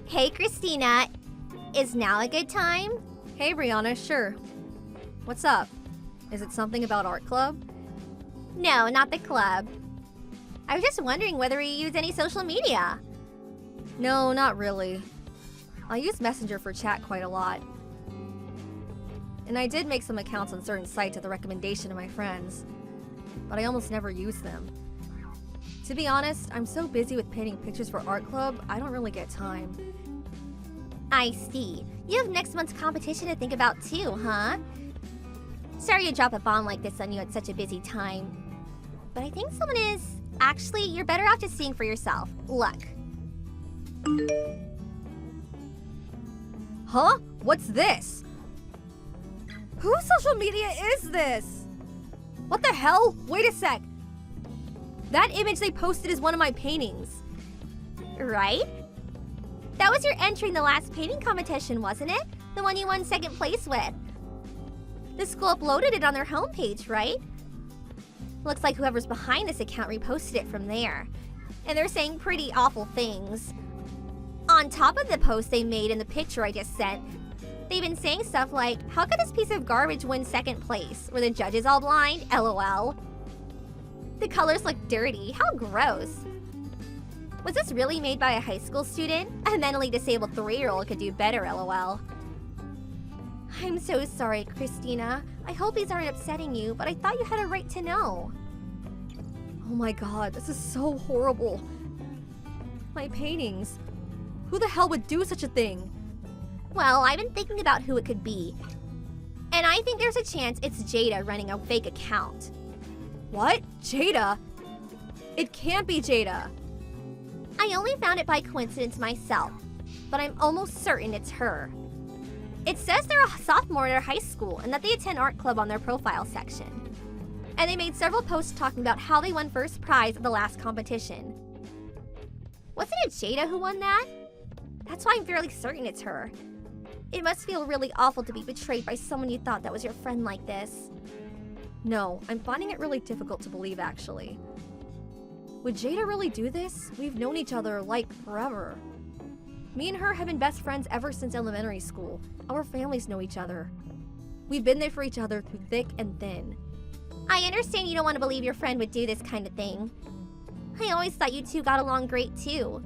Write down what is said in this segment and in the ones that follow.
Hey, Christina. Is now a good time? Hey, Brianna, sure. What's up? Is it something about art club? No, not the club. I was just wondering whether you use any social media. No, not really. I use Messenger for chat quite a lot. And I did make some accounts on certain sites at the recommendation of my friends, but I almost never use them. To be honest, I'm so busy with painting pictures for art club, I don't really get time. I see. You have next month's competition to think about too, huh? Sorry to drop a bomb like this on you at such a busy time. But I think someone is... Actually, you're better off just seeing for yourself. Look. Huh? What's this? Whose social media is this? What the hell? Wait a sec. That image they posted is one of my paintings. Right? That was your entry in the last painting competition, wasn't it? The one you won second place with. The school uploaded it on their homepage, right? Looks like whoever's behind this account reposted it from there. And they're saying pretty awful things. On top of the post they made in the picture I just sent, they've been saying stuff like, how could this piece of garbage win second place? Were the judges all blind? LOL. The colors look dirty. How gross. Was this really made by a high school student? A mentally disabled 3-year-old could do better, LOL. I'm so sorry, Christina. I hope these aren't upsetting you, but I thought you had a right to know. Oh my god, this is so horrible. My paintings. Who the hell would do such a thing? Well, I've been thinking about who it could be. And I think there's a chance it's Jada running a fake account. What? Jada? It can't be Jada. I only found it by coincidence myself, but I'm almost certain it's her. It says they're a sophomore at our high school and that they attend art club on their profile section. And they made several posts talking about how they won first prize at the last competition. Wasn't it Jada who won that? That's why I'm fairly certain it's her. It must feel really awful to be betrayed by someone you thought that was your friend like this. No, I'm finding it really difficult to believe, actually. Would Jada really do this? We've known each other, like, forever. Me and her have been best friends ever since elementary school. Our families know each other. We've been there for each other through thick and thin. I understand you don't want to believe your friend would do this kind of thing. I always thought you two got along great too.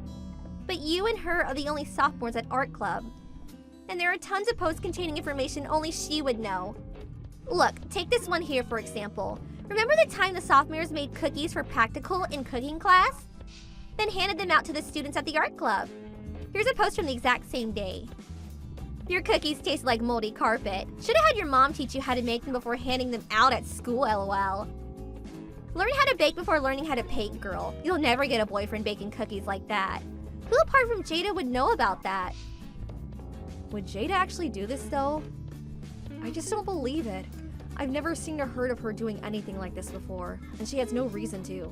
But you and her are the only sophomores at art club. And there are tons of posts containing information only she would know. Look, take this one here for example. Remember the time the sophomores made cookies for practical in cooking class? Then handed them out to the students at the art club. Here's a post from the exact same day. Your cookies taste like moldy carpet. Should have had your mom teach you how to make them before handing them out at school, LOL. Learn how to bake before learning how to paint, girl. You'll never get a boyfriend baking cookies like that. Who apart from Jada would know about that? Would Jada actually do this, though? I just don't believe it. I've never seen or heard of her doing anything like this before, and she has no reason to.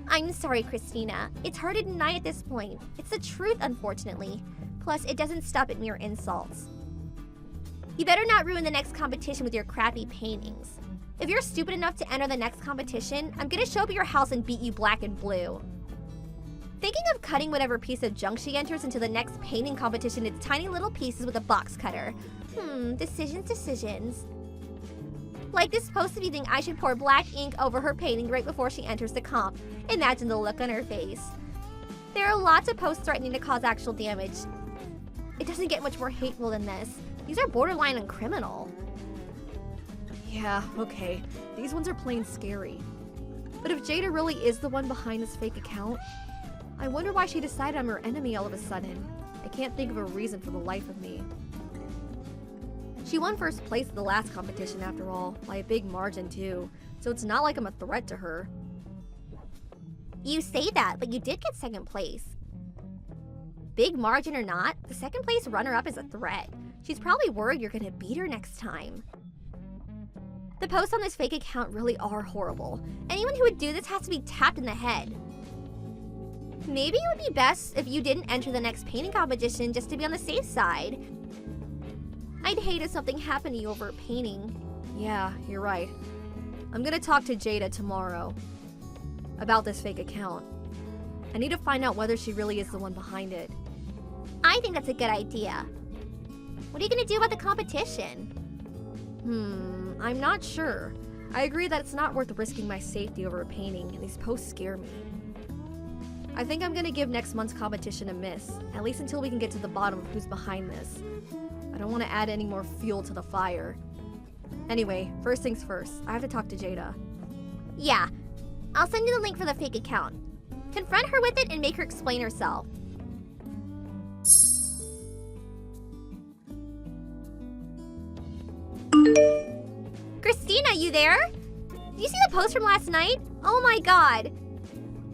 I'm sorry, Christina. It's hard to deny at this point. It's the truth, unfortunately. Plus, it doesn't stop at mere insults. You better not ruin the next competition with your crappy paintings. If you're stupid enough to enter the next competition, I'm gonna show up at your house and beat you black and blue. Thinking of cutting whatever piece of junk she enters into the next painting competition into tiny little pieces with a box cutter. Decisions. Like this post if you think I should pour black ink over her painting right before she enters the comp. Imagine the look on her face. There are lots of posts threatening to cause actual damage. It doesn't get much more hateful than this. These are borderline and criminal. Yeah, okay. These ones are plain scary. But if Jada really is the one behind this fake account, I wonder why she decided I'm her enemy all of a sudden. I can't think of a reason for the life of me. She won first place at the last competition after all, by a big margin too, so it's not like I'm a threat to her. You say that, but you did get second place. Big margin or not, the second place runner-up is a threat. She's probably worried you're gonna beat her next time. The posts on this fake account really are horrible. Anyone who would do this has to be tapped in the head. Maybe it would be best if you didn't enter the next painting competition just to be on the safe side. I'd hate if something happened to you over a painting. Yeah, you're right. I'm gonna talk to Jada tomorrow about this fake account. I need to find out whether she really is the one behind it. I think that's a good idea. What are you gonna do about the competition? I'm not sure. I agree that it's not worth risking my safety over a painting, and these posts scare me. I think I'm gonna give next month's competition a miss, at least until we can get to the bottom of who's behind this. I don't want to add any more fuel to the fire. Anyway, first things first, I have to talk to Jada. Yeah, I'll send you the link for the fake account. Confront her with it and make her explain herself. Christina, you there? Did you see the post from last night? Oh my god.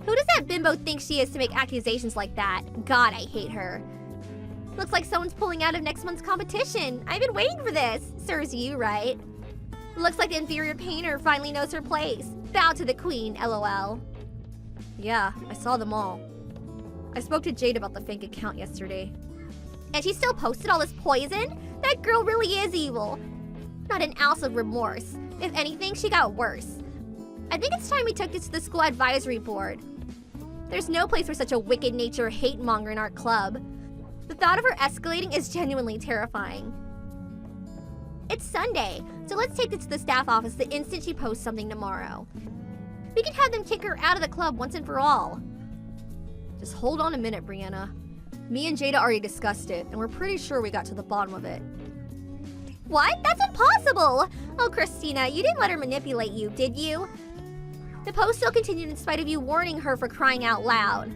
Who does that bimbo think she is to make accusations like that? God, I hate her. Looks like someone's pulling out of next month's competition. I've been waiting for this. Serves you, right? Looks like the inferior painter finally knows her place. Bow to the queen, lol. Yeah, I saw them all. I spoke to Jade about the fake account yesterday. And she still posted all this poison? That girl really is evil. Not an ounce of remorse. If anything, she got worse. I think it's time we took this to the school advisory board. There's no place for such a wicked nature hate monger in our club. The thought of her escalating is genuinely terrifying. It's Sunday, so let's take this to the staff office the instant she posts something tomorrow. We can have them kick her out of the club once and for all. Just hold on a minute, Brianna. Me and Jada already discussed it, and we're pretty sure we got to the bottom of it. What? That's impossible! Oh, Christina, you didn't let her manipulate you, did you? The post still continued in spite of you warning her for crying out loud.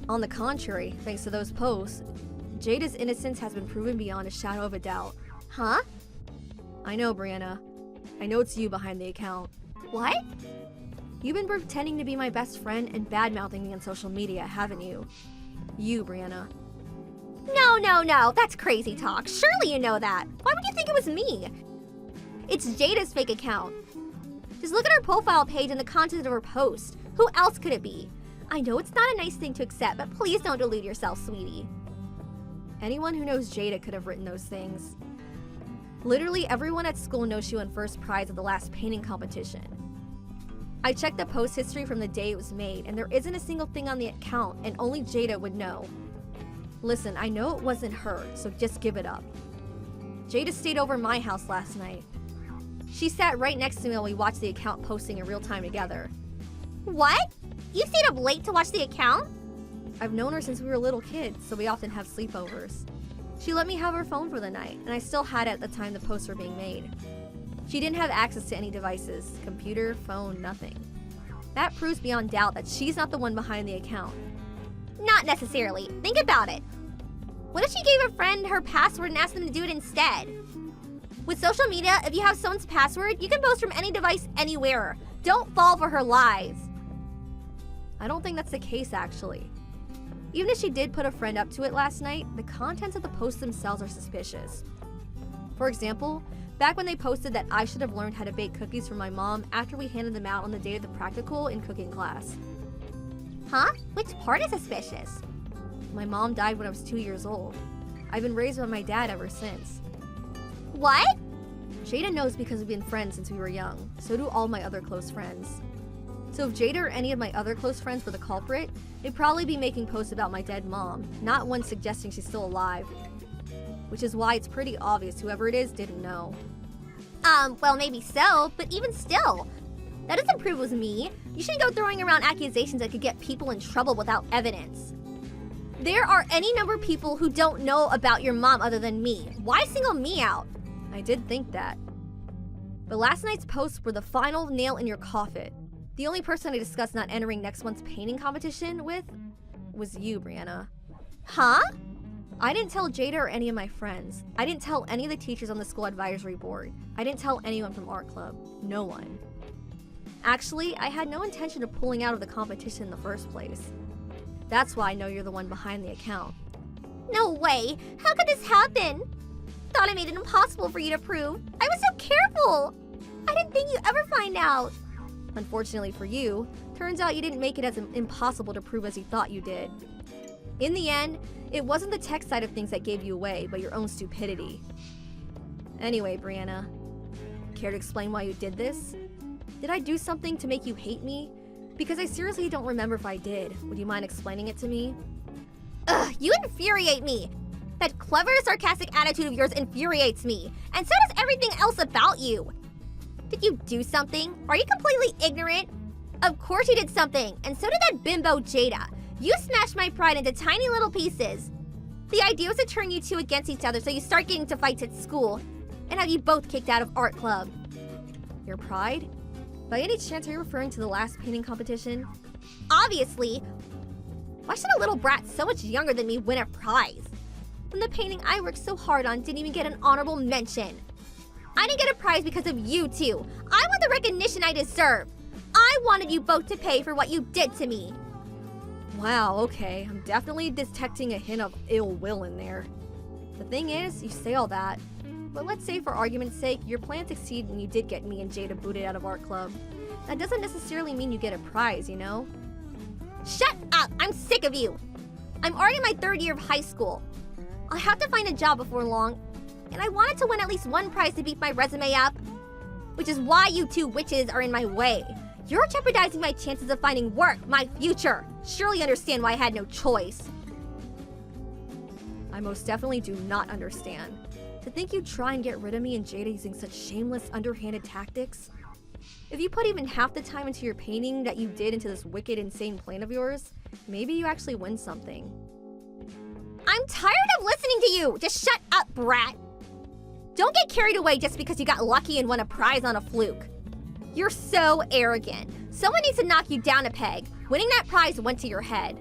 On the contrary, thanks to those posts, Jada's innocence has been proven beyond a shadow of a doubt. Huh? I know, Brianna. I know it's you behind the account. What? You've been pretending to be my best friend and bad-mouthing me on social media, haven't you? You, Brianna. No, that's crazy talk. Surely you know that. Why would you think it was me? It's Jada's fake account. Just look at her profile page and the content of her post. Who else could it be? I know it's not a nice thing to accept, but please don't delude yourself, sweetie. Anyone who knows Jada could have written those things. Literally everyone at school knows she won first prize at the last painting competition. I checked the post history from the day it was made, and there isn't a single thing on the account, and only Jada would know. Listen, I know it wasn't her, so just give it up. Jada stayed over my house last night. She sat right next to me while we watched the account posting in real time together. What? You stayed up late to watch the account? I've known her since we were little kids, so we often have sleepovers. She let me have her phone for the night, and I still had it at the time the posts were being made. She didn't have access to any devices, computer, phone, nothing. That proves beyond doubt that she's not the one behind the account. Not necessarily. Think about it. What if she gave a friend her password and asked them to do it instead? With social media, if you have someone's password, you can post from any device anywhere. Don't fall for her lies. I don't think that's the case, actually. Even if she did put a friend up to it last night, the contents of the posts themselves are suspicious. For example, back when they posted that I should have learned how to bake cookies for my mom after we handed them out on the day of the practical in cooking class. Huh? Which part is suspicious? My mom died when I was 2 years old. I've been raised by my dad ever since. What? Jada knows because we've been friends since we were young. So do all my other close friends. So if Jada or any of my other close friends were the culprit, they'd probably be making posts about my dead mom, not one suggesting she's still alive. Which is why it's pretty obvious whoever it is didn't know. Well, maybe so, but even still, that doesn't prove it was me. You shouldn't go throwing around accusations that could get people in trouble without evidence. There are any number of people who don't know about your mom other than me. Why single me out? I did think that. But last night's posts were the final nail in your coffin. The only person I discussed not entering next month's painting competition with was you, Brianna. Huh? I didn't tell Jada or any of my friends. I didn't tell any of the teachers on the school advisory board. I didn't tell anyone from art club. No one. Actually, I had no intention of pulling out of the competition in the first place. That's why I know you're the one behind the account. No way! How could this happen? Thought I made it impossible for you to prove. I was so careful! I didn't think you'd ever find out. Unfortunately for you, turns out you didn't make it as impossible to prove as you thought you did. In the end, it wasn't the tech side of things that gave you away, but your own stupidity. Anyway, Brianna, care to explain why you did this? Did I do something to make you hate me? Because I seriously don't remember if I did. Would you mind explaining it to me? Ugh, you infuriate me! That clever, sarcastic attitude of yours infuriates me, and so does everything else about you! Did you do something? Are you completely ignorant? Of course you did something, and so did that bimbo Jada. You smashed my pride into tiny little pieces. The idea was to turn you two against each other so you start getting to fights at school, and have you both kicked out of art club. Your pride? By any chance are you referring to the last painting competition? Obviously! Why should a little brat so much younger than me win a prize? When the painting I worked so hard on didn't even get an honorable mention. I didn't get a prize because of you two. I want the recognition I deserve. I wanted you both to pay for what you did to me. Wow, okay. I'm definitely detecting a hint of ill will in there. The thing is, you say all that, but let's say for argument's sake, your plan succeeded and you did get me and Jada booted out of art club. That doesn't necessarily mean you get a prize, you know? Shut up! I'm sick of you! I'm already in my 3rd year of high school. I'll have to find a job before long, and I wanted to win at least one prize to beef my resume up. Which is why you two witches are in my way. You're jeopardizing my chances of finding work, my future. Surely you understand why I had no choice. I most definitely do not understand. To think you'd try and get rid of me and Jada using such shameless, underhanded tactics? If you put even half the time into your painting that you did into this wicked, insane plan of yours, maybe you actually win something. I'm tired of listening to you! Just shut up, brat! Don't get carried away just because you got lucky and won a prize on a fluke. You're so arrogant. Someone needs to knock you down a peg. Winning that prize went to your head.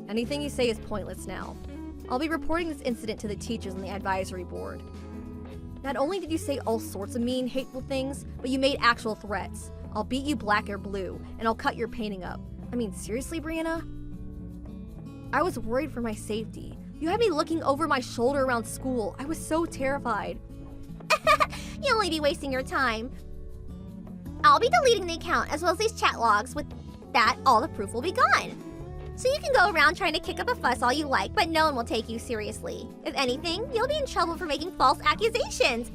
Anything you say is pointless now. I'll be reporting this incident to the teachers and the advisory board. Not only did you say all sorts of mean, hateful things, but you made actual threats. I'll beat you black or blue, and I'll cut your painting up. I mean, seriously, Brianna? I was worried for my safety. You had me looking over my shoulder around school. I was so terrified. You'll only be wasting your time. I'll be deleting the account as well as these chat logs. With that, all the proof will be gone. So you can go around trying to kick up a fuss all you like, but no one will take you seriously. If anything, you'll be in trouble for making false accusations.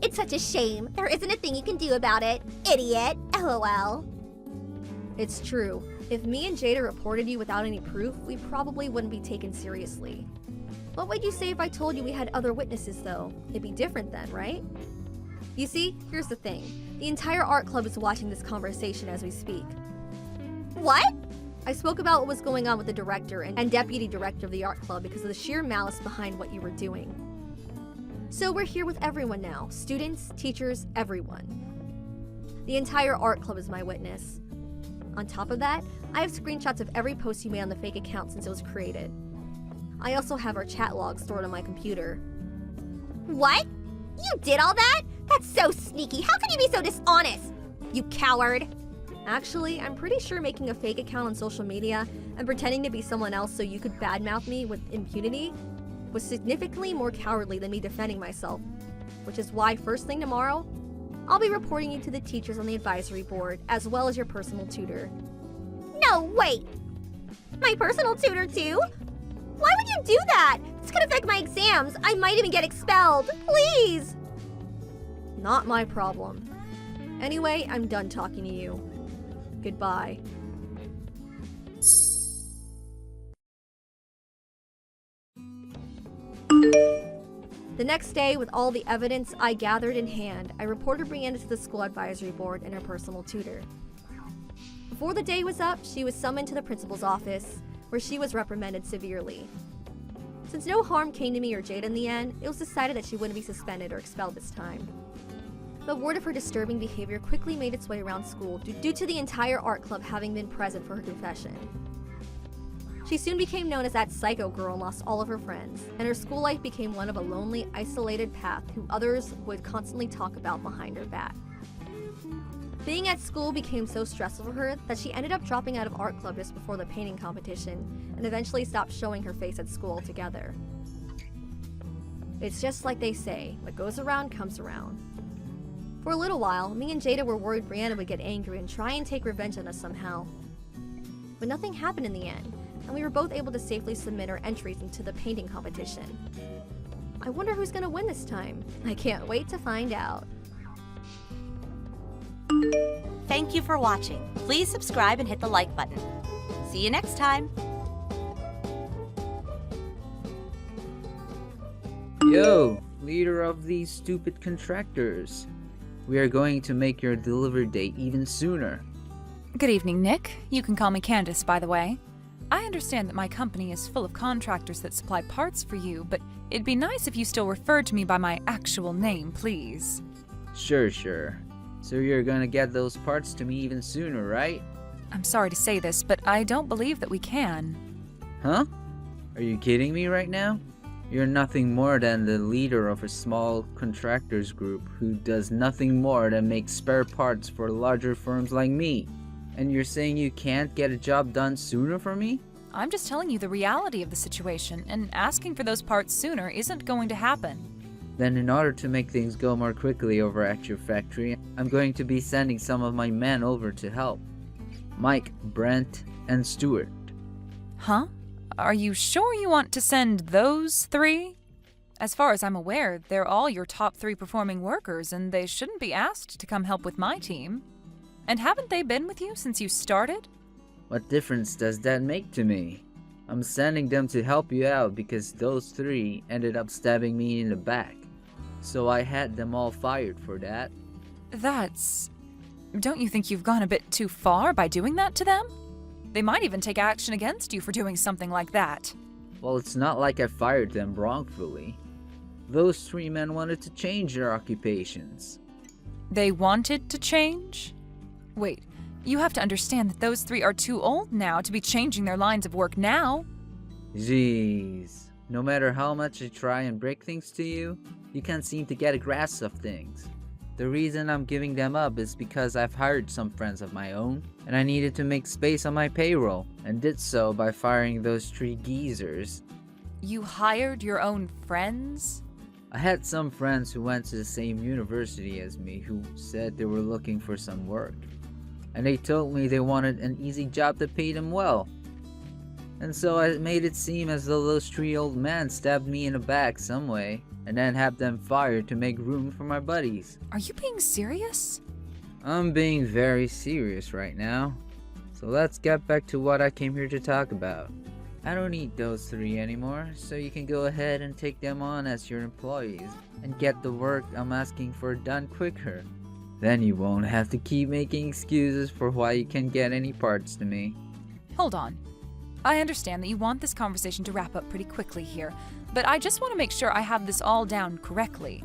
It's such a shame. There isn't a thing you can do about it. Idiot. LOL. It's true. If me and Jada reported you without any proof, we probably wouldn't be taken seriously. What would you say if I told you we had other witnesses, though? It'd be different then, right? You see, here's the thing. The entire art club is watching this conversation as we speak. What? I spoke about what was going on with the director and deputy director of the art club because of the sheer malice behind what you were doing. So we're here with everyone now. Students, teachers, everyone. The entire art club is my witness. On top of that, I have screenshots of every post you made on the fake account since it was created. I also have our chat logs stored on my computer. What? You did all that? That's so sneaky. How can you be so dishonest? You coward. Actually, I'm pretty sure making a fake account on social media and pretending to be someone else so you could badmouth me with impunity was significantly more cowardly than me defending myself, which is why first thing tomorrow, I'll be reporting you to the teachers on the advisory board, as well as your personal tutor. No, wait! My personal tutor too? Why would you do that? This could affect my exams. I might even get expelled. Please! Not my problem. Anyway, I'm done talking to you. Goodbye. The next day, with all the evidence I gathered in hand, I reported Brianna to the school advisory board and her personal tutor. Before the day was up, she was summoned to the principal's office, where she was reprimanded severely. Since no harm came to me or Jada in the end, it was decided that she wouldn't be suspended or expelled this time. The word of her disturbing behavior quickly made its way around school due to the entire art club having been present for her confession. She soon became known as that psycho girl and lost all of her friends, and her school life became one of a lonely, isolated path who others would constantly talk about behind her back. Being at school became so stressful for her that she ended up dropping out of art club just before the painting competition and eventually stopped showing her face at school altogether. It's just like they say, what goes around comes around. For a little while, me and Jada were worried Brianna would get angry and try and take revenge on us somehow. But nothing happened in the end, and we were both able to safely submit our entries into the painting competition. I wonder who's gonna win this time. I can't wait to find out. Thank you for watching. Please subscribe and hit the like button. See you next time. Yo, leader of these stupid contractors. We are going to make your delivery date even sooner. Good evening, Nick. You can call me Candace, by the way. I understand that my company is full of contractors that supply parts for you, but it'd be nice if you still referred to me by my actual name, please. Sure. So you're gonna get those parts to me even sooner, right? I'm sorry to say this, but I don't believe that we can. Huh? Are you kidding me right now? You're nothing more than the leader of a small contractors group who does nothing more than make spare parts for larger firms like me. And you're saying you can't get a job done sooner for me? I'm just telling you the reality of the situation, and asking for those parts sooner isn't going to happen. Then in order to make things go more quickly over at your factory, I'm going to be sending some of my men over to help. Mike, Brent, and Stuart. Huh? Are you sure you want to send those 3? As far as I'm aware, they're all your top 3 performing workers, and they shouldn't be asked to come help with my team. And haven't they been with you since you started? What difference does that make to me? I'm sending them to help you out because those 3 ended up stabbing me in the back. So I had them all fired for that. Don't you think you've gone a bit too far by doing that to them? They might even take action against you for doing something like that. Well, it's not like I fired them wrongfully. Those 3 men wanted to change their occupations. They wanted to change? Wait, you have to understand that those 3 are too old now to be changing their lines of work now. Jeez. No matter how much I try and break things to you, you can't seem to get a grasp of things. The reason I'm giving them up is because I've hired some friends of my own, and I needed to make space on my payroll, and did so by firing those 3 geezers. You hired your own friends? I had some friends who went to the same university as me who said they were looking for some work. And they told me they wanted an easy job that paid them well. And so I made it seem as though those 3 old men stabbed me in the back some way, and then had them fired to make room for my buddies. Are you being serious? I'm being very serious right now. So let's get back to what I came here to talk about. I don't need those 3 anymore, so you can go ahead and take them on as your employees, and get the work I'm asking for done quicker. Then you won't have to keep making excuses for why you can't get any parts to me. Hold on. I understand that you want this conversation to wrap up pretty quickly here, but I just want to make sure I have this all down correctly.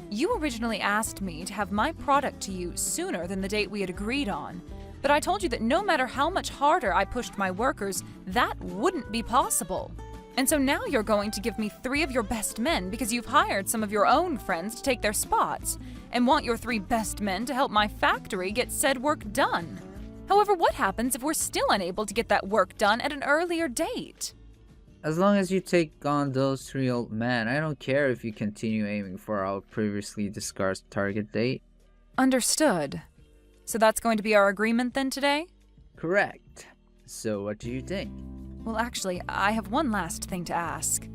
You originally asked me to have my product to you sooner than the date we had agreed on, but I told you that no matter how much harder I pushed my workers, that wouldn't be possible. And so now you're going to give me 3 of your best men because you've hired some of your own friends to take their spots, and want your 3 best men to help my factory get said work done. However, what happens if we're still unable to get that work done at an earlier date? As long as you take on those 3 old men, I don't care if you continue aiming for our previously discussed target date. Understood. So that's going to be our agreement then today? Correct. So what do you think? Well, actually, I have one last thing to ask.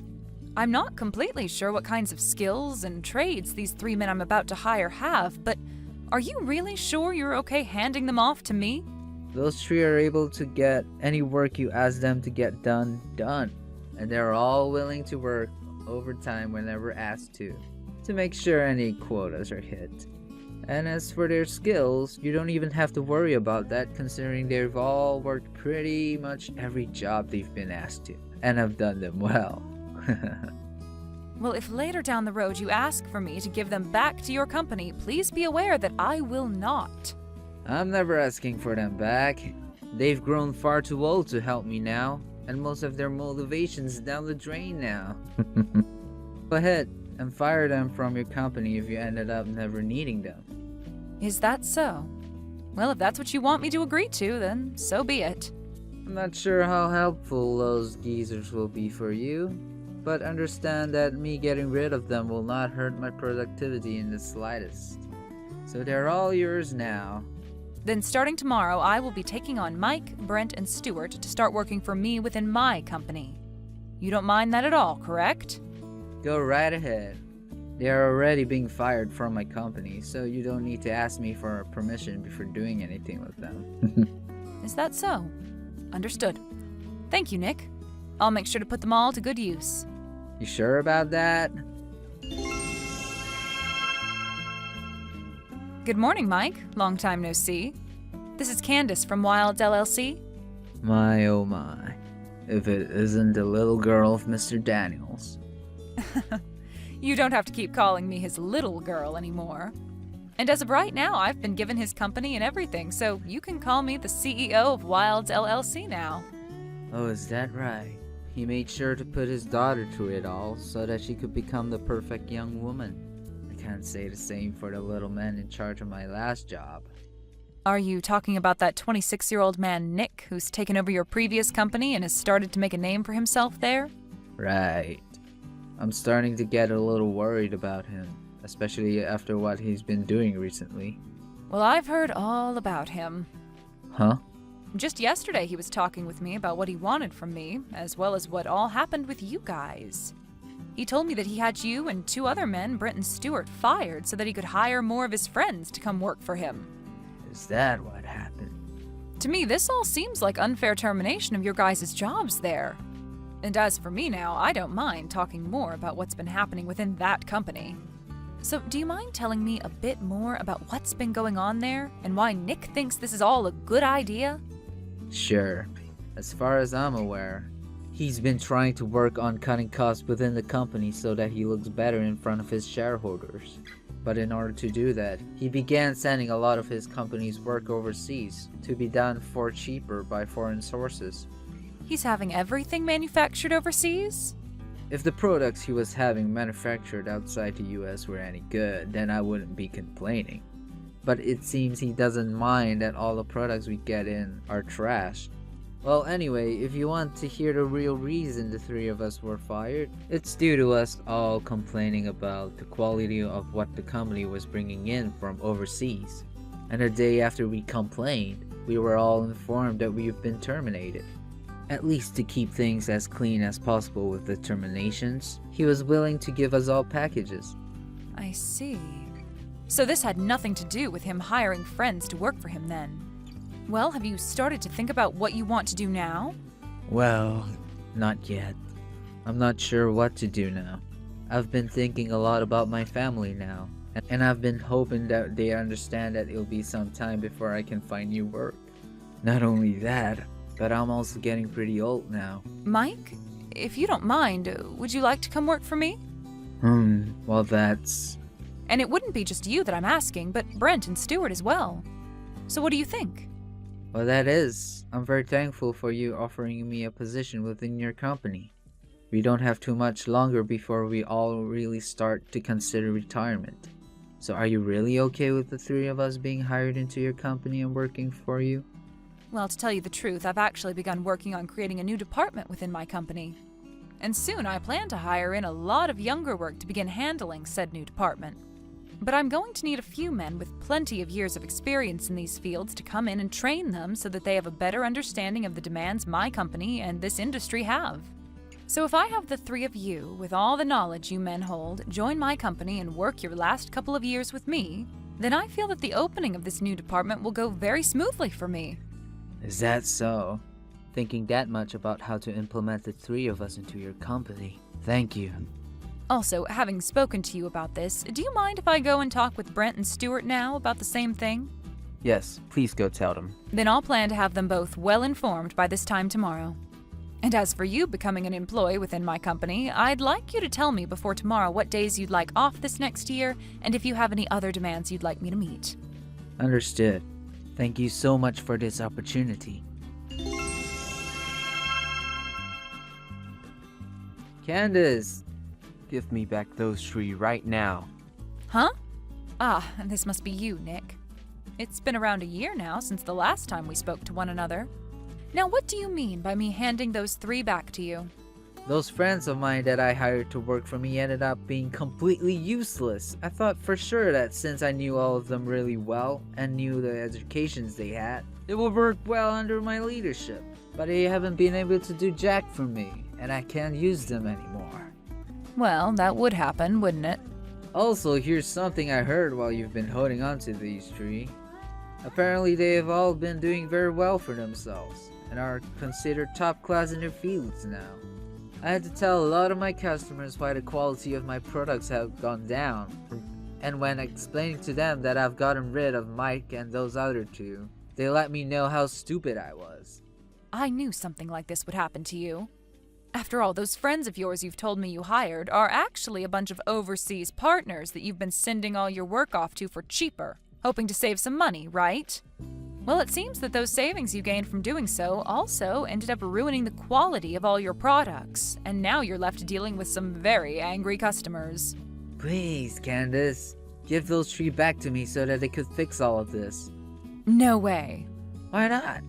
I'm not completely sure what kinds of skills and trades these 3 men I'm about to hire have, but are you really sure you're okay handing them off to me? Those 3 are able to get any work you ask them to get done. And they're all willing to work overtime whenever asked to make sure any quotas are hit. And as for their skills, you don't even have to worry about that considering they've all worked pretty much every job they've been asked to, and have done them well. Well, if later down the road you ask for me to give them back to your company, please be aware that I will not. I'm never asking for them back. They've grown far too old to help me now, and most of their motivation's down the drain now. Go ahead and fire them from your company if you ended up never needing them. Is that so? Well, if that's what you want me to agree to, then so be it. I'm not sure how helpful those geezers will be for you, but understand that me getting rid of them will not hurt my productivity in the slightest. So they're all yours now. Then starting tomorrow, I will be taking on Mike, Brent, and Stuart to start working for me within my company. You don't mind that at all, correct? Go right ahead. They are already being fired from my company, so you don't need to ask me for permission before doing anything with them. Is that so? Understood. Thank you, Nick. I'll make sure to put them all to good use. You sure about that? Good morning, Mike. Long time no see. This is Candace from Wilds LLC. My oh my. If it isn't the little girl of Mr. Daniels. You don't have to keep calling me his little girl anymore. And as of right now, I've been given his company and everything, so you can call me the CEO of Wilds LLC now. Oh, is that right? He made sure to put his daughter through it all so that she could become the perfect young woman. I can't say the same for the little man in charge of my last job. Are you talking about that 26-year-old man, Nick, who's taken over your previous company and has started to make a name for himself there? Right. I'm starting to get a little worried about him, especially after what he's been doing recently. Well, I've heard all about him. Huh? Just yesterday he was talking with me about what he wanted from me, as well as what all happened with you guys. He told me that he had you and 2 other men, Brent and Stewart, fired so that he could hire more of his friends to come work for him. Is that what happened? To me, this all seems like unfair termination of your guys' jobs there. And as for me now, I don't mind talking more about what's been happening within that company. So, do you mind telling me a bit more about what's been going on there and why Nick thinks this is all a good idea? Sure. As far as I'm aware, he's been trying to work on cutting costs within the company so that he looks better in front of his shareholders. But in order to do that, he began sending a lot of his company's work overseas to be done for cheaper by foreign sources. He's having everything manufactured overseas? If the products he was having manufactured outside the US were any good, then I wouldn't be complaining. But it seems he doesn't mind that all the products we get in are trash. Well, anyway, if you want to hear the real reason the 3 of us were fired, it's due to us all complaining about the quality of what the company was bringing in from overseas. And the day after we complained, we were all informed that we've been terminated. At least to keep things as clean as possible with the terminations, he was willing to give us all packages. I see. So this had nothing to do with him hiring friends to work for him then? Well, have you started to think about what you want to do now? Well, not yet. I'm not sure what to do now. I've been thinking a lot about my family now, and I've been hoping that they understand that it'll be some time before I can find new work. Not only that, but I'm also getting pretty old now. Mike, if you don't mind, would you like to come work for me? Well that's... And it wouldn't be just you that I'm asking, but Brent and Stewart as well. So what do you think? Well, that is. I'm very thankful for you offering me a position within your company. We don't have too much longer before we all really start to consider retirement. So are you really okay with the 3 of us being hired into your company and working for you? Well, to tell you the truth, I've actually begun working on creating a new department within my company. And soon I plan to hire in a lot of younger work to begin handling said new department. But I'm going to need a few men with plenty of years of experience in these fields to come in and train them so that they have a better understanding of the demands my company and this industry have. So if I have the 3 of you, with all the knowledge you men hold, join my company and work your last couple of years with me, then I feel that the opening of this new department will go very smoothly for me. Is that so? Thinking that much about how to implement the 3 of us into your company. Thank you. Also, having spoken to you about this, do you mind if I go and talk with Brent and Stewart now about the same thing? Yes, please go tell them. Then I'll plan to have them both well informed by this time tomorrow. And as for you becoming an employee within my company, I'd like you to tell me before tomorrow what days you'd like off this next year, and if you have any other demands you'd like me to meet. Understood. Thank you so much for this opportunity. Candace! Give me back those 3 right now. Huh? Ah, this must be you, Nick. It's been around a year now since the last time we spoke to one another. Now, what do you mean by me handing those 3 back to you? Those friends of mine that I hired to work for me ended up being completely useless. I thought for sure that since I knew all of them really well and knew the educations they had, it would work well under my leadership. But they haven't been able to do jack for me, and I can't use them anymore. Well, that would happen, wouldn't it? Also, here's something I heard while you've been holding on to these three. Apparently they have all been doing very well for themselves, and are considered top class in their fields now. I had to tell a lot of my customers why the quality of my products have gone down, and when explaining to them that I've gotten rid of Mike and those other two, they let me know how stupid I was. I knew something like this would happen to you. After all, those friends of yours you've told me you hired are actually a bunch of overseas partners that you've been sending all your work off to for cheaper, hoping to save some money, right? Well, it seems that those savings you gained from doing so also ended up ruining the quality of all your products, and now you're left dealing with some very angry customers. Please, Candace, give those three back to me so that they could fix all of this. No way. Why not?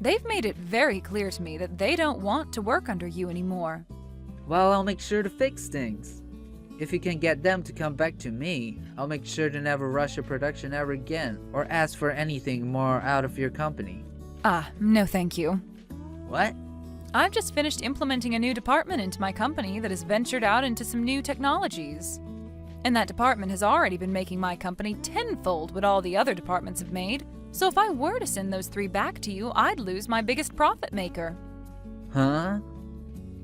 They've made it very clear to me that they don't want to work under you anymore. Well, I'll make sure to fix things. If you can get them to come back to me, I'll make sure to never rush a production ever again, or ask for anything more out of your company. No thank you. What? I've just finished implementing a new department into my company that has ventured out into some new technologies. And that department has already been making my company tenfold what all the other departments have made, so if I were to send those three back to you, I'd lose my biggest profit maker. Huh?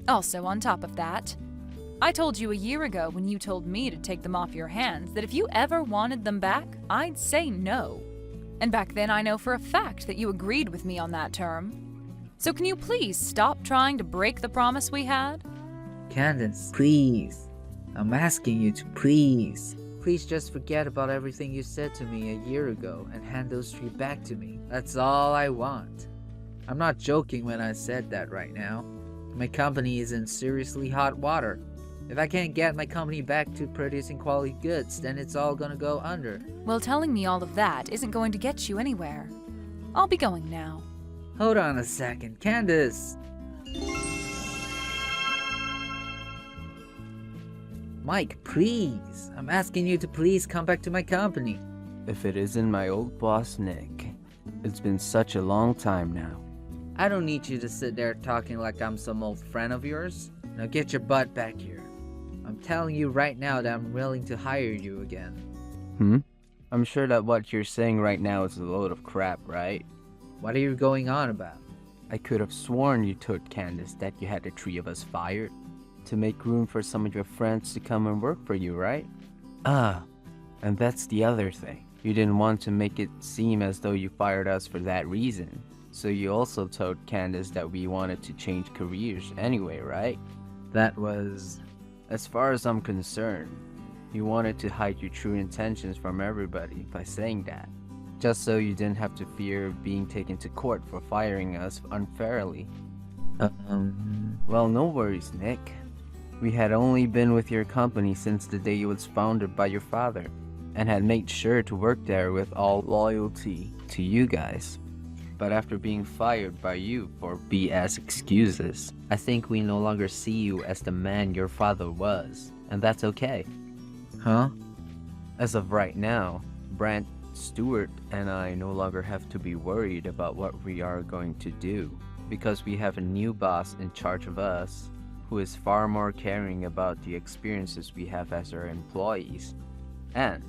Also, on top of that, I told you a year ago when you told me to take them off your hands that if you ever wanted them back, I'd say no. And back then I know for a fact that you agreed with me on that term. So can you please stop trying to break the promise we had? Candace, please. I'm asking you to please. Please just forget about everything you said to me a year ago and hand those three back to me. That's all I want. I'm not joking when I said that right now. My company is in seriously hot water. If I can't get my company back to producing quality goods, then it's all gonna go under. Well, telling me all of that isn't going to get you anywhere. I'll be going now. Hold on a second, Candace! Mike, please! I'm asking you to please come back to my company. If it isn't my old boss, Nick. It's been such a long time now. I don't need you to sit there talking like I'm some old friend of yours. Now get your butt back here. I'm telling you right now that I'm willing to hire you again. I'm sure that what you're saying right now is a load of crap, right? What are you going on about? I could have sworn you told Candace that you had the three of us fired to make room for some of your friends to come and work for you, right? And that's the other thing. You didn't want to make it seem as though you fired us for that reason. So you also told Candace that we wanted to change careers anyway, right? That was... As far as I'm concerned, you wanted to hide your true intentions from everybody by saying that. Just so you didn't have to fear being taken to court for firing us unfairly. Well, no worries, Nick. We had only been with your company since the day it was founded by your father, and had made sure to work there with all loyalty to you guys. But after being fired by you for BS excuses, I think we no longer see you as the man your father was, and that's okay. Huh? As of right now, Brent, Stewart, and I no longer have to be worried about what we are going to do, because we have a new boss in charge of us, who is far more caring about the experiences we have as our employees. And,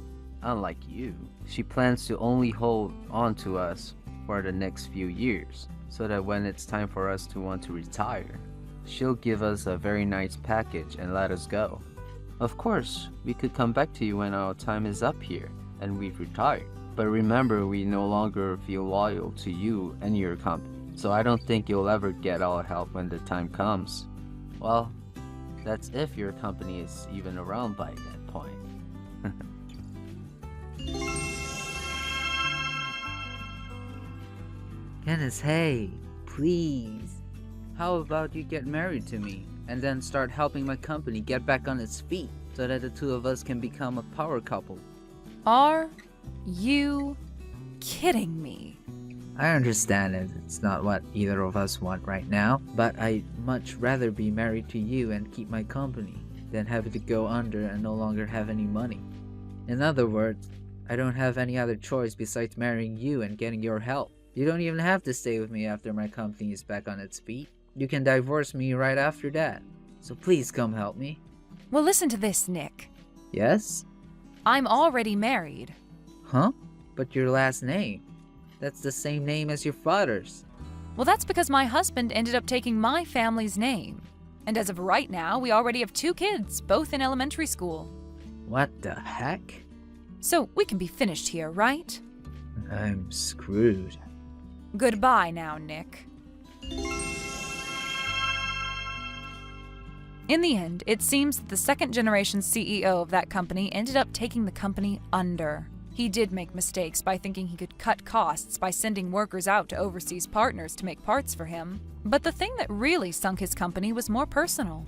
unlike you, she plans to only hold on to us for the next few years, so that when it's time for us to want to retire, she'll give us a very nice package and let us go. Of course, we could come back to you when our time is up here and we've retired, but remember, we no longer feel loyal to you and your company, so I don't think you'll ever get our help when the time comes. Well, that's if your company is even around by that point. Candace, hey, please. How about you get married to me, and then start helping my company get back on its feet, so that the two of us can become a power couple? Are you kidding me? I understand it's not what either of us want right now, but I'd much rather be married to you and keep my company than have it to go under and no longer have any money. In other words, I don't have any other choice besides marrying you and getting your help. You don't even have to stay with me after my company is back on its feet. You can divorce me right after that. So please come help me. Well, listen to this, Nick. Yes? I'm already married. Huh? But your last name? That's the same name as your father's. Well, that's because my husband ended up taking my family's name. And as of right now, we already have 2 kids, both in elementary school. What the heck? So we can be finished here, right? I'm screwed. Goodbye now, Nick. In the end, it seems that the second-generation CEO of that company ended up taking the company under. He did make mistakes by thinking he could cut costs by sending workers out to overseas partners to make parts for him. But the thing that really sunk his company was more personal.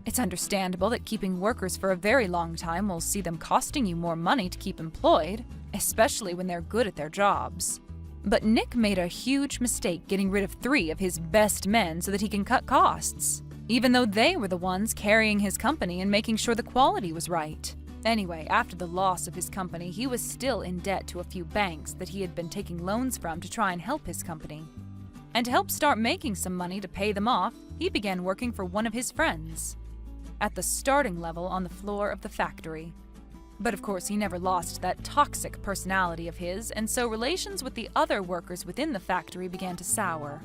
It's understandable that keeping workers for a very long time will see them costing you more money to keep employed, especially when they're good at their jobs. But Nick made a huge mistake getting rid of 3 of his best men so that he can cut costs, even though they were the ones carrying his company and making sure the quality was right. Anyway, after the loss of his company, he was still in debt to a few banks that he had been taking loans from to try and help his company. And to help start making some money to pay them off, he began working for one of his friends, at the starting level on the floor of the factory. But of course, he never lost that toxic personality of his, and so relations with the other workers within the factory began to sour.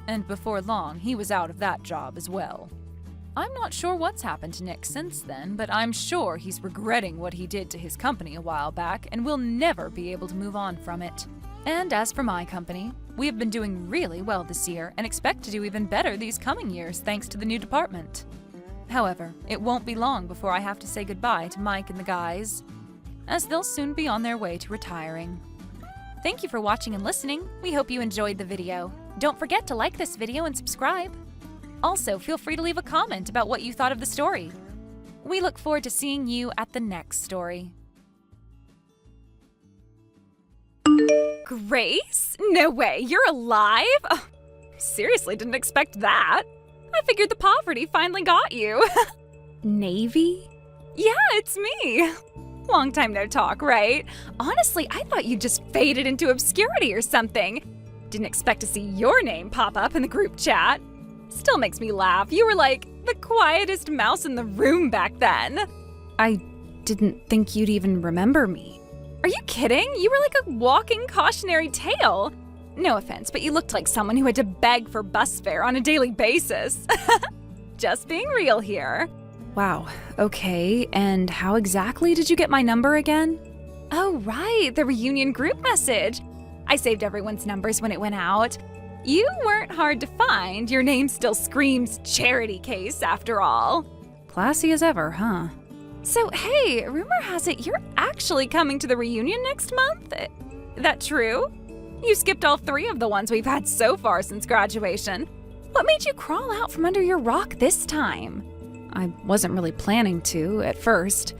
And before long, he was out of that job as well. I'm not sure what's happened to Nick since then, but I'm sure he's regretting what he did to his company a while back and will never be able to move on from it. And as for my company, we have been doing really well this year and expect to do even better these coming years thanks to the new department. However, it won't be long before I have to say goodbye to Mike and the guys, as they'll soon be on their way to retiring. Thank you for watching and listening. We hope you enjoyed the video. Don't forget to like this video and subscribe. Also, feel free to leave a comment about what you thought of the story. We look forward to seeing you at the next story. Grace? No way, you're alive? Oh, seriously, didn't expect that. I figured the poverty finally got you. Navy? Yeah, it's me. Long time no talk, right? Honestly, I thought you just faded into obscurity or something. Didn't expect to see your name pop up in the group chat. Still makes me laugh. You were like the quietest mouse in the room back then. I didn't think you'd even remember me. Are you kidding? You were like a walking cautionary tale. No offense, but you looked like someone who had to beg for bus fare on a daily basis. Just being real here. Wow, okay, and how exactly did you get my number again? Oh right, the reunion group message. I saved everyone's numbers when it went out. You weren't hard to find. Your name still screams charity case after all. Classy as ever, huh? So hey, rumor has it you're actually coming to the reunion next month? That true? You skipped all 3 of the ones we've had so far since graduation. What made you crawl out from under your rock this time? I wasn't really planning to at first,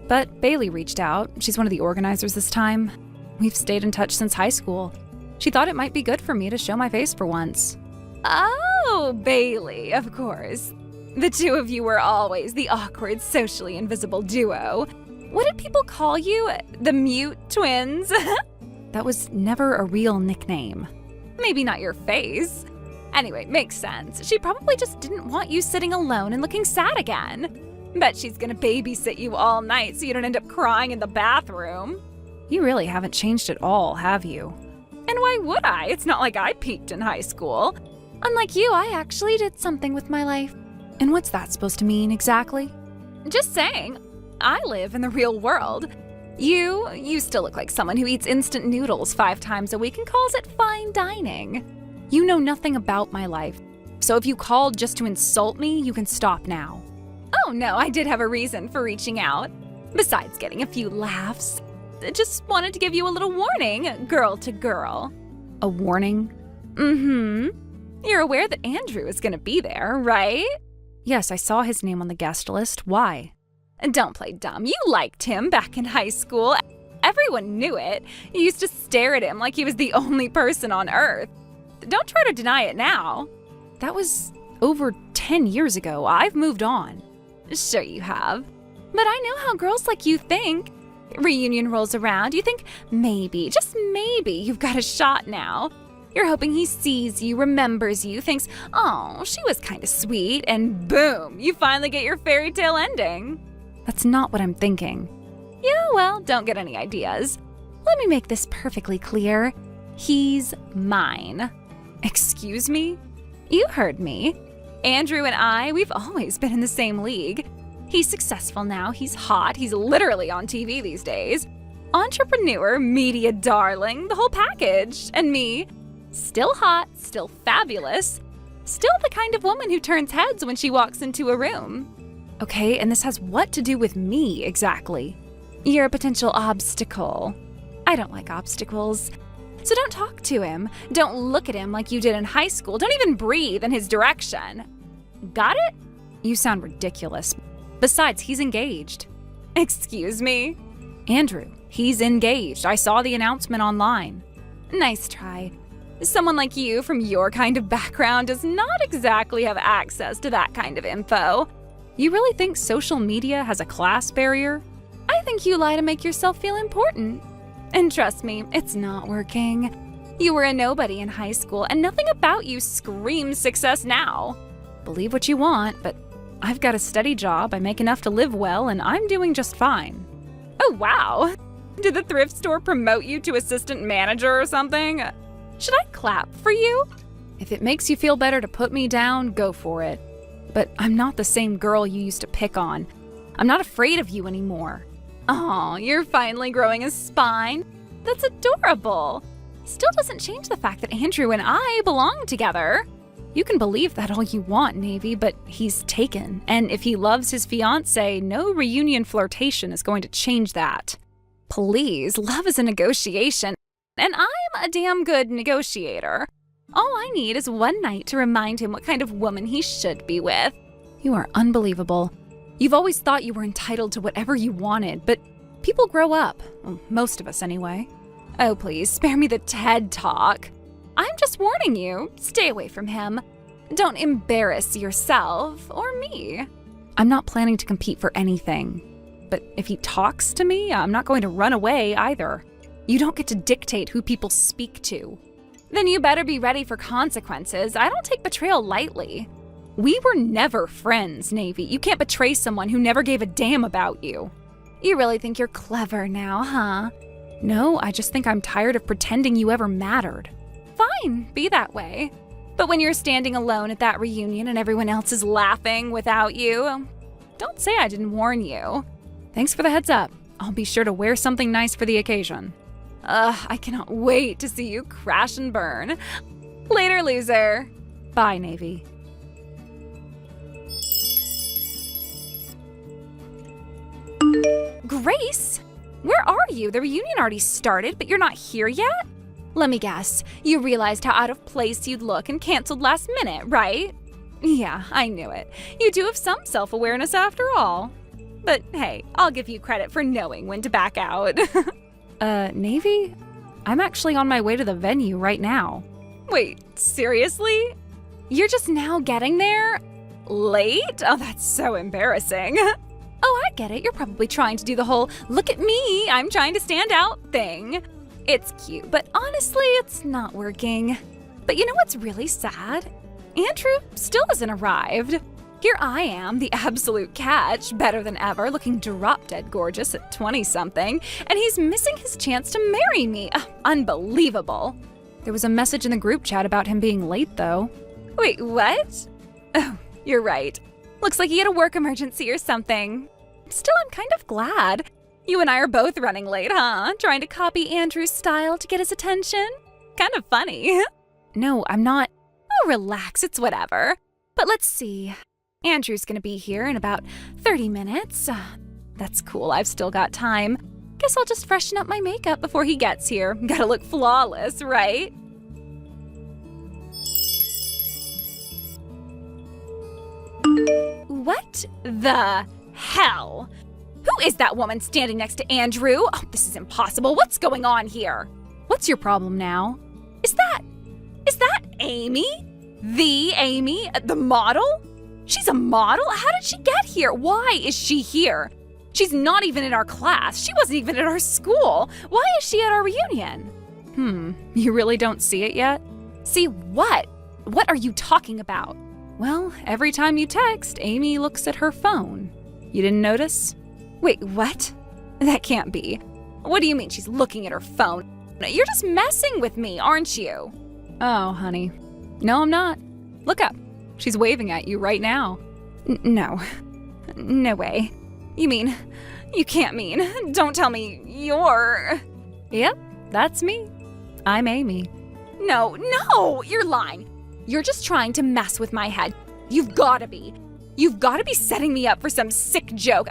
but Bailey reached out. She's one of the organizers this time. We've stayed in touch since high school. She thought it might be good for me to show my face for once. Oh, Bailey, of course. The 2 of you were always the awkward, socially invisible duo. What did people call you? The mute twins? That was never a real nickname. Maybe not your face. Anyway, makes sense. She probably just didn't want you sitting alone and looking sad again. Bet she's gonna babysit you all night so you don't end up crying in the bathroom. You really haven't changed at all, have you? And why would I? It's not like I peaked in high school. Unlike you, I actually did something with my life. And what's that supposed to mean exactly? Just saying, I live in the real world. You still look like someone who eats instant noodles 5 times a week and calls it fine dining. You know nothing about my life, so if you called just to insult me, you can stop now. Oh no, I did have a reason for reaching out. Besides getting a few laughs. Just wanted to give you a little warning, girl to girl. A warning? Mm-hmm. You're aware that Andrew is gonna be there, right? Yes, I saw his name on the guest list. Why? Don't play dumb. You liked him back in high school. Everyone knew it. You used to stare at him like he was the only person on Earth. Don't try to deny it now. That was over 10 years ago. I've moved on. Sure you have. But I know how girls like you think. Reunion rolls around, you think maybe, just maybe, you've got a shot now. You're hoping he sees you, remembers you, thinks, oh, she was kind of sweet, and boom, you finally get your fairy tale ending. That's not what I'm thinking. Yeah, well, don't get any ideas. Let me make this perfectly clear. He's mine. Excuse me? You heard me. Andrew and I, we've always been in the same league. He's successful now, he's hot, he's literally on TV these days. Entrepreneur, media darling, the whole package. And me, still hot, still fabulous, still the kind of woman who turns heads when she walks into a room. Okay, and this has what to do with me exactly? You're a potential obstacle. I don't like obstacles. So don't talk to him. Don't look at him like you did in high school. Don't even breathe in his direction. Got it? You sound ridiculous. Besides, he's engaged. Excuse me? Andrew, he's engaged. I saw the announcement online. Nice try. Someone like you from your kind of background does not exactly have access to that kind of info. You really think social media has a class barrier? I think you lie to make yourself feel important. And trust me, it's not working. You were a nobody in high school, and nothing about you screams success now. Believe what you want, but I've got a steady job, I make enough to live well, and I'm doing just fine. Oh, wow. Did the thrift store promote you to assistant manager or something? Should I clap for you? If it makes you feel better to put me down, go for it. But I'm not the same girl you used to pick on. I'm not afraid of you anymore. Oh, you're finally growing a spine. That's adorable. Still doesn't change the fact that Andrew and I belong together. You can believe that all you want, Navy, but he's taken. And if he loves his fiancée, no reunion flirtation is going to change that. Please, love is a negotiation. And I'm a damn good negotiator. All I need is one night to remind him what kind of woman he should be with. You are unbelievable. You've always thought you were entitled to whatever you wanted, but people grow up. Well, most of us anyway. Oh, please, spare me the TED Talk. I'm just warning you, stay away from him. Don't embarrass yourself or me. I'm not planning to compete for anything. But if he talks to me, I'm not going to run away either. You don't get to dictate who people speak to. Then you better be ready for consequences. I don't take betrayal lightly. We were never friends, Navy. You can't betray someone who never gave a damn about you. You really think you're clever now, huh? No, I just think I'm tired of pretending you ever mattered. Fine, be that way. But when you're standing alone at that reunion and everyone else is laughing without you, don't say I didn't warn you. Thanks for the heads up. I'll be sure to wear something nice for the occasion. I cannot wait to see you crash and burn. Later, loser. Bye, Navy. Grace? Where are you? The reunion already started, but you're not here yet? Let me guess. You realized how out of place you'd look and canceled last minute, right? Yeah, I knew it. You do have some self-awareness after all. But hey, I'll give you credit for knowing when to back out. Navy? I'm actually on my way to the venue right now. Wait, seriously? You're just now getting there? Late? Oh, that's so embarrassing. Oh, I get it. You're probably trying to do the whole, look at me, I'm trying to stand out thing. It's cute, but honestly, it's not working. But you know what's really sad? Andrew still hasn't arrived. Here I am, the absolute catch, better than ever, looking drop-dead gorgeous at 20-something, and he's missing his chance to marry me. Unbelievable. There was a message in the group chat about him being late, though. Wait, what? Oh, you're right. Looks like he had a work emergency or something. Still, I'm kind of glad. You and I are both running late, huh? Trying to copy Andrew's style to get his attention? Kind of funny. No, I'm not. Oh, relax, it's whatever. But let's see. Andrew's gonna be here in about 30 minutes. That's cool, I've still got time. Guess I'll just freshen up my makeup before he gets here. Gotta look flawless, right? What the hell? Who is that woman standing next to Andrew? Oh, this is impossible. What's going on here? What's your problem now? Is that Amy? The Amy? The model? She's a model? How did she get here? Why is she here? She's not even in our class. She wasn't even at our school. Why is she at our reunion? You really don't see it yet? See what? What are you talking about? Well, every time you text, Amy looks at her phone. You didn't notice? Wait, what? That can't be. What do you mean she's looking at her phone? You're just messing with me, aren't you? Oh, honey. No, I'm not. Look up. She's waving at you right now. No. No way. You mean... You can't mean. Don't tell me you're... Yep, that's me. I'm Amy. No, you're lying. You're just trying to mess with my head. You've gotta be. You've gotta be setting me up for some sick joke.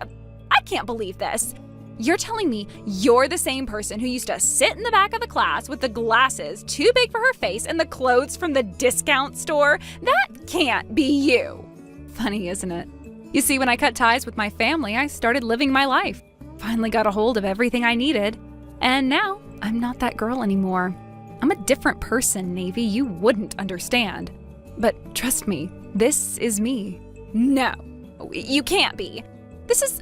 I can't believe this. You're telling me you're the same person who used to sit in the back of the class with the glasses too big for her face and the clothes from the discount store? That can't be you. Funny, isn't it? You see, when I cut ties with my family, I started living my life. Finally got a hold of everything I needed. And now, I'm not that girl anymore. I'm a different person, Navy. You wouldn't understand. But trust me, this is me. No, you can't be. This is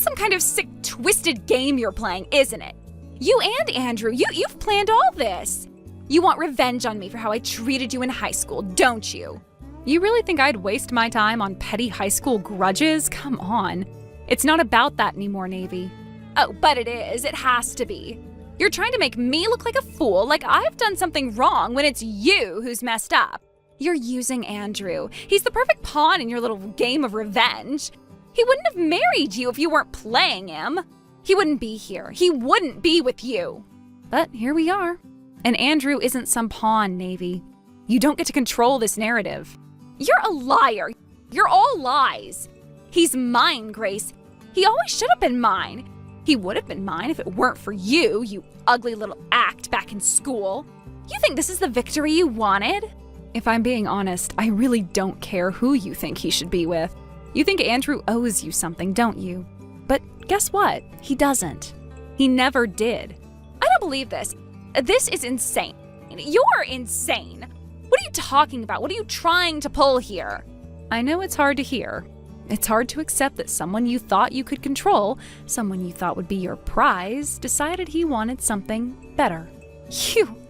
some kind of sick, twisted game you're playing, isn't it? You and Andrew, you've planned all this. You want revenge on me for how I treated you in high school, don't you? You really think I'd waste my time on petty high school grudges? Come on. It's not about that anymore, Navy. Oh, but it is. It has to be. You're trying to make me look like a fool, like I've done something wrong when it's you who's messed up. You're using Andrew. He's the perfect pawn in your little game of revenge. He wouldn't have married you if you weren't playing him. He wouldn't be here. He wouldn't be with you. But here we are. And Andrew isn't some pawn, Navy. You don't get to control this narrative. You're a liar. You're all lies. He's mine, Grace. He always should have been mine. He would have been mine if it weren't for you, you ugly little act back in school. You think this is the victory you wanted? If I'm being honest, I really don't care who you think he should be with. You think Andrew owes you something, don't you? But guess what? He doesn't. He never did. I don't believe this. This is insane. You're insane. What are you talking about? What are you trying to pull here? I know it's hard to hear. It's hard to accept that someone you thought you could control, someone you thought would be your prize, decided he wanted something better.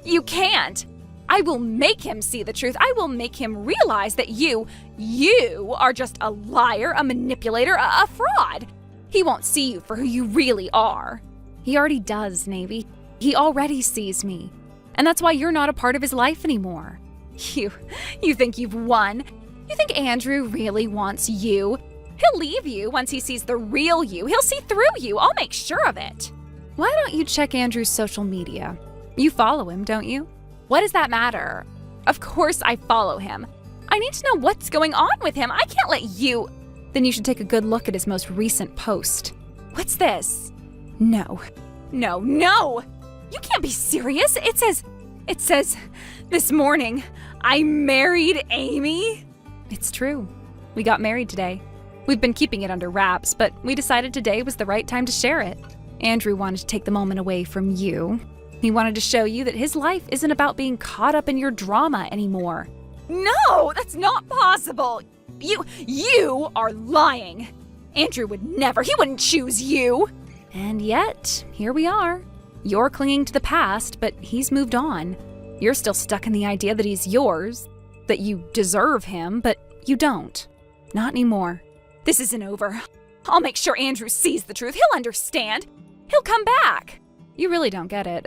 You can't. I will make him see the truth. I will make him realize that you are just a liar, a manipulator, a fraud. He won't see you for who you really are. He already does, Navy. He already sees me. And that's why you're not a part of his life anymore. You think you've won? You think Andrew really wants you? He'll leave you once he sees the real you. He'll see through you. I'll make sure of it. Why don't you check Andrew's social media? You follow him, don't you? What does that matter? Of course I follow him. I need to know what's going on with him. I can't let you... Then you should take a good look at his most recent post. What's this? No. You can't be serious. It says, this morning, I married Amy. It's true. We got married today. We've been keeping it under wraps, but we decided today was the right time to share it. Andrew wanted to take the moment away from you. He wanted to show you that his life isn't about being caught up in your drama anymore. No, that's not possible. You are lying. Andrew would never. He wouldn't choose you. And yet, here we are. You're clinging to the past, but he's moved on. You're still stuck in the idea that he's yours, that you deserve him, but you don't. Not anymore. This isn't over. I'll make sure Andrew sees the truth. He'll understand. He'll come back. You really don't get it.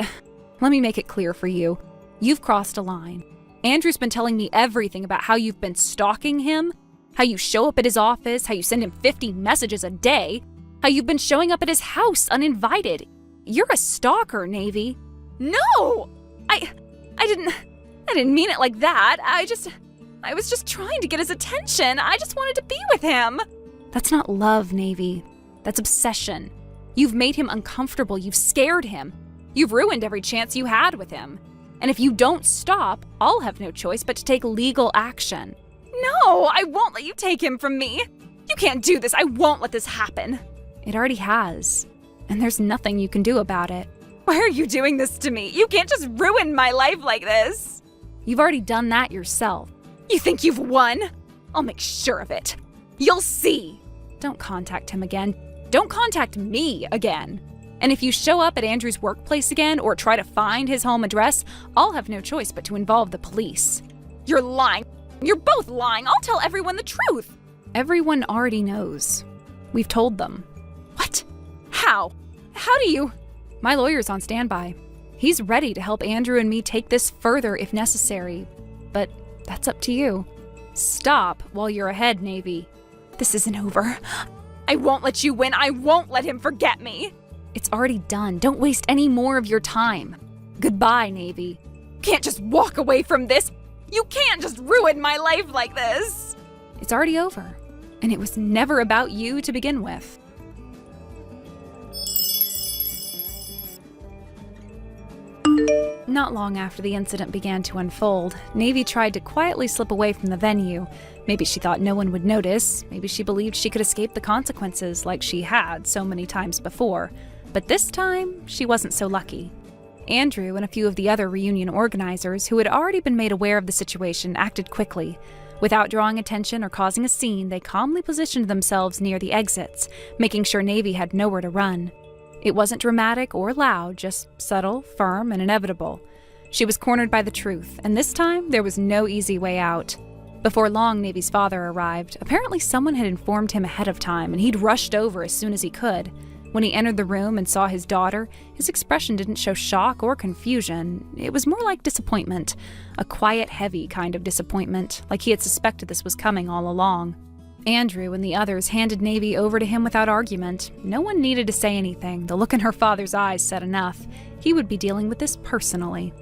Let me make it clear for you. You've crossed a line. Andrew's been telling me everything about how you've been stalking him, how you show up at his office, how you send him 50 messages a day, how you've been showing up at his house uninvited. You're a stalker, Navy. No! I didn't mean it like that. I was just trying to get his attention. I just wanted to be with him. That's not love, Navy. That's obsession. You've made him uncomfortable. You've scared him. You've ruined every chance you had with him. And if you don't stop, I'll have no choice but to take legal action. No, I won't let you take him from me. You can't do this. I won't let this happen. It already has. And there's nothing you can do about it. Why are you doing this to me? You can't just ruin my life like this. You've already done that yourself. You think you've won? I'll make sure of it. You'll see. Don't contact him again. Don't contact me again. And if you show up at Andrew's workplace again or try to find his home address, I'll have no choice but to involve the police. You're lying. You're both lying. I'll tell everyone the truth. Everyone already knows. We've told them. What? How? How do you? My lawyer's on standby. He's ready to help Andrew and me take this further if necessary. But that's up to you. Stop while you're ahead, Navy. This isn't over. I won't let you win. I won't let him forget me. It's already done. Don't waste any more of your time. Goodbye, Navy. Can't just walk away from this. You can't just ruin my life like this. It's already over. And it was never about you to begin with. Not long after the incident began to unfold, Navy tried to quietly slip away from the venue. Maybe she thought no one would notice. Maybe she believed she could escape the consequences like she had so many times before. But this time, she wasn't so lucky. Andrew and a few of the other reunion organizers who had already been made aware of the situation acted quickly. Without drawing attention or causing a scene, they calmly positioned themselves near the exits, making sure Navy had nowhere to run. It wasn't dramatic or loud, just subtle, firm, and inevitable. She was cornered by the truth, and this time there was no easy way out. Before long, Navy's father arrived. Apparently someone had informed him ahead of time, and he'd rushed over as soon as he could. When he entered the room and saw his daughter, his expression didn't show shock or confusion. It was more like disappointment, a quiet, heavy kind of disappointment, like he had suspected this was coming all along. Andrew and the others handed Navy over to him without argument. No one needed to say anything. The look in her father's eyes said enough. He would be dealing with this personally.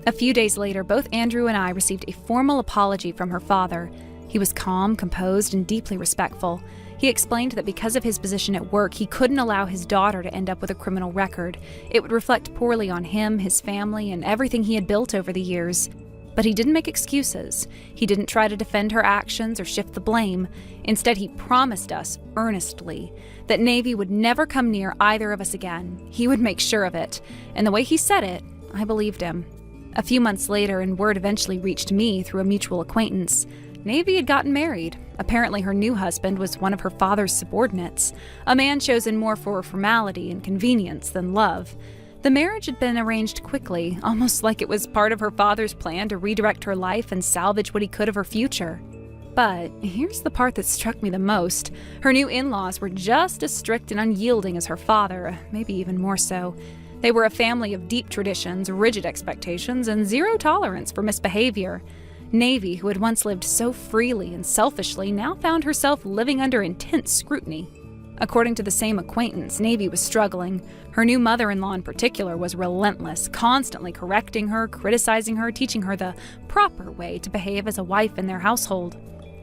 A few days later, both Andrew and I received a formal apology from her father. He was calm, composed, and deeply respectful. He explained that because of his position at work, he couldn't allow his daughter to end up with a criminal record. It would reflect poorly on him, his family, and everything he had built over the years. But he didn't make excuses. He didn't try to defend her actions or shift the blame. Instead, he promised us, earnestly, that Navy would never come near either of us again. He would make sure of it. And the way he said it, I believed him. A few months later, and word eventually reached me through a mutual acquaintance, Navy had gotten married. Apparently her new husband was one of her father's subordinates, a man chosen more for formality and convenience than love. The marriage had been arranged quickly, almost like it was part of her father's plan to redirect her life and salvage what he could of her future. But here's the part that struck me the most. Her new in-laws were just as strict and unyielding as her father, maybe even more so. They were a family of deep traditions, rigid expectations, and zero tolerance for misbehavior. Navy, who had once lived so freely and selfishly, now found herself living under intense scrutiny. According to the same acquaintance, Navy was struggling. Her new mother-in-law in particular was relentless, constantly correcting her, criticizing her, teaching her the proper way to behave as a wife in their household.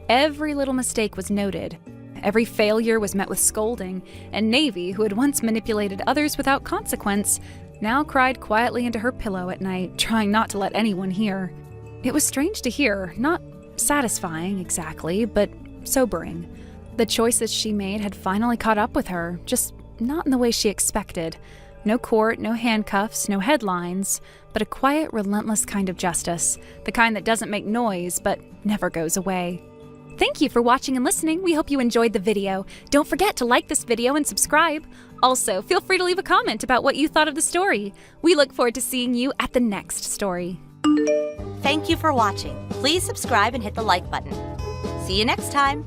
Every little mistake was noted. Every failure was met with scolding, and Navy, who had once manipulated others without consequence, now cried quietly into her pillow at night, trying not to let anyone hear. It was strange to hear, not satisfying exactly, but sobering. The choices she made had finally caught up with her, just not in the way she expected. No court, no handcuffs, no headlines, but a quiet, relentless kind of justice, the kind that doesn't make noise but never goes away. Thank you for watching and listening. We hope you enjoyed the video. Don't forget to like this video and subscribe. Also, feel free to leave a comment about what you thought of the story. We look forward to seeing you at the next story. Thank you for watching. Please subscribe and hit the like button. See you next time.